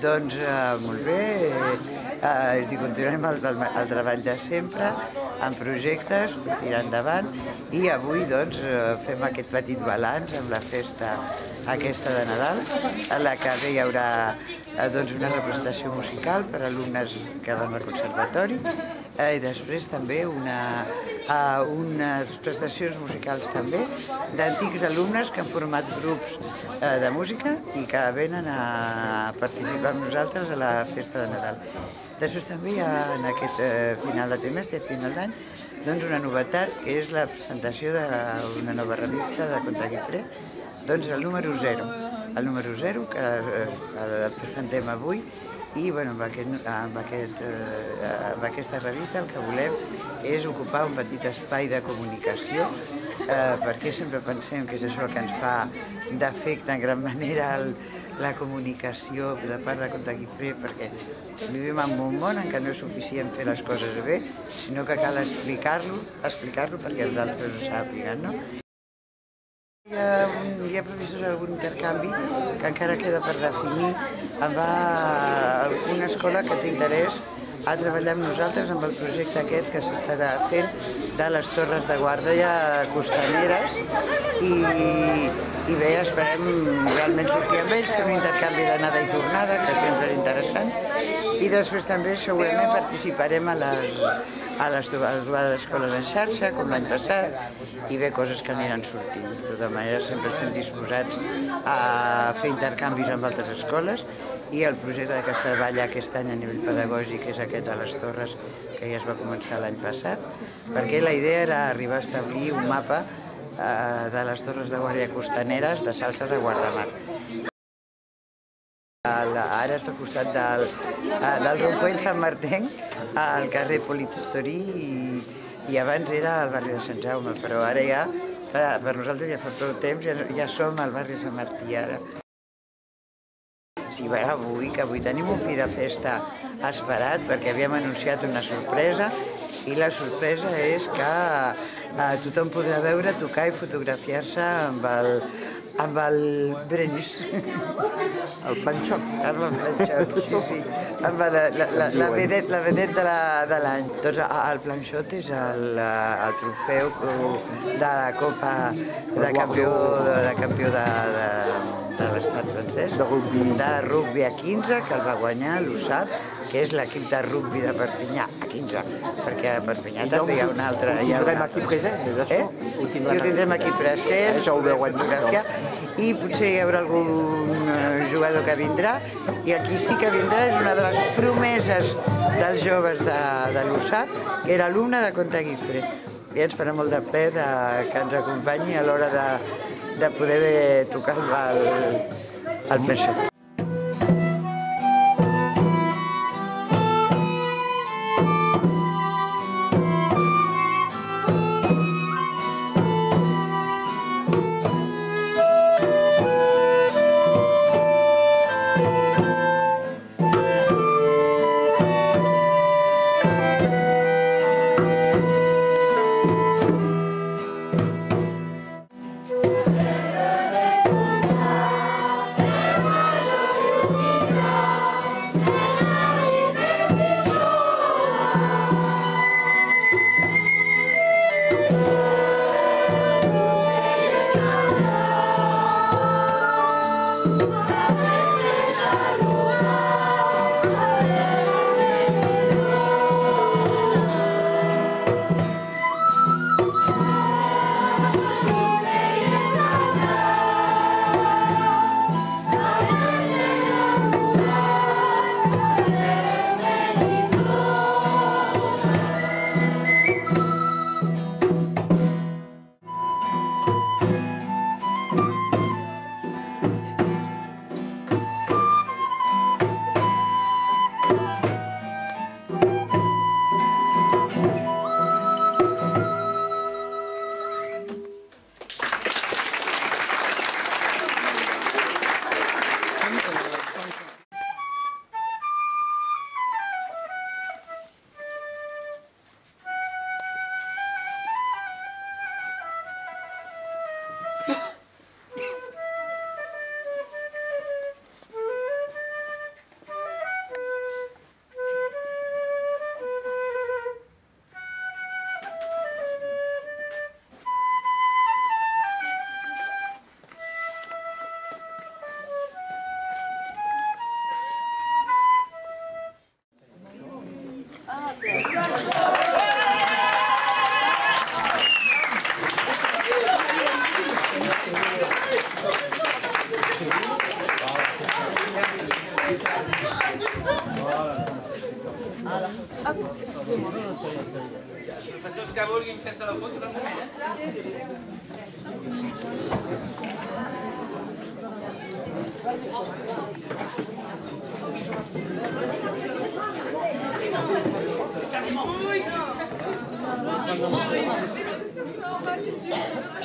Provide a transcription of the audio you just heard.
Doncs molt bé, és dir, continuem el treball de sempre, amb projectes, tirar endavant, i avui doncs fem aquest petit balanç amb la festa aquesta de Nadal, en la que bé hi haurà doncs una representació musical per a alumnes que van al conservatori, i després també unes prestacions musicals també d'antics alumnes que han format grups de música i que venen a participar amb nosaltres a la festa de Nadal. Després també hi ha en aquest final de trimestre, final d'any, doncs una novetat que és la presentació d'una nova revista de Conte Guifré, doncs el número 0. El número 0 que el presentem avui i bueno, amb aquesta revista el que volem és ocupar un petit espai de comunicació perquè sempre pensem que és això el que ens fa d'efecte en gran manera la comunicació de part de Conte Guifré, perquè vivim en un món en què no és suficient fer les coses bé, sinó que cal explicar-lo perquè els altres ho sàpiguen, no? Hi ha previst algun intercanvi que encara queda per definir amb alguna escola que té interès a treballar amb nosaltres amb el projecte aquest que s'estarà fent de les torres de guàrdia costaneres i bé, esperem realment sortir amb ells, fer un intercanvi d'anada i tornada, que sempre és interessant, i després també segurament participarem a les trobades d'escoles en xarxa, com l'any passat, i bé, coses que aniran sortint. De tota manera, sempre estem disposats a fer intercanvis amb altres escoles i el projecte que es treballa aquest any a nivell pedagògic és aquest de les torres, que ja es va començar l'any passat, perquè la idea era arribar a establir un mapa de les torres de guàrdia costaneres de Salses a Guardamar. Ara és al costat del Rond-Point Sant Martenc, al carrer Politstorí, i abans era al barri de Sant Jaume, però ara ja, per nosaltres ja fa prou temps, ja som al barri de Sant Martí ara. Sí, bé, avui tenim un fi de festa esperat perquè havíem anunciat una sorpresa i la sorpresa és que tothom podrà veure, tocar i fotografiar-se amb el Brenis. El Planxot. Amb el Planxot, sí. Amb la vedet de l'any. Doncs el Planxot és el trofeu de la Copa de campió de l'estat francès, de rugby a 15, que el va guanyar l'USAP, que és l'equip de rugby de Perpinyà, a 15, perquè a Perpinyà també hi ha un altre. Ho tindrem aquí present, és això? Ho tindrem aquí present, fotografiar, i potser hi haurà algun jugador que vindrà, i aquí sí que vindrà, és una de les promeses dels joves de l'USAP, que era alumne de Conte Guifré. I ens farà molt de ple que ens acompanyi a l'hora de poder tocar el Planxot. que vulguin fer-se la foto, un moment. Ui!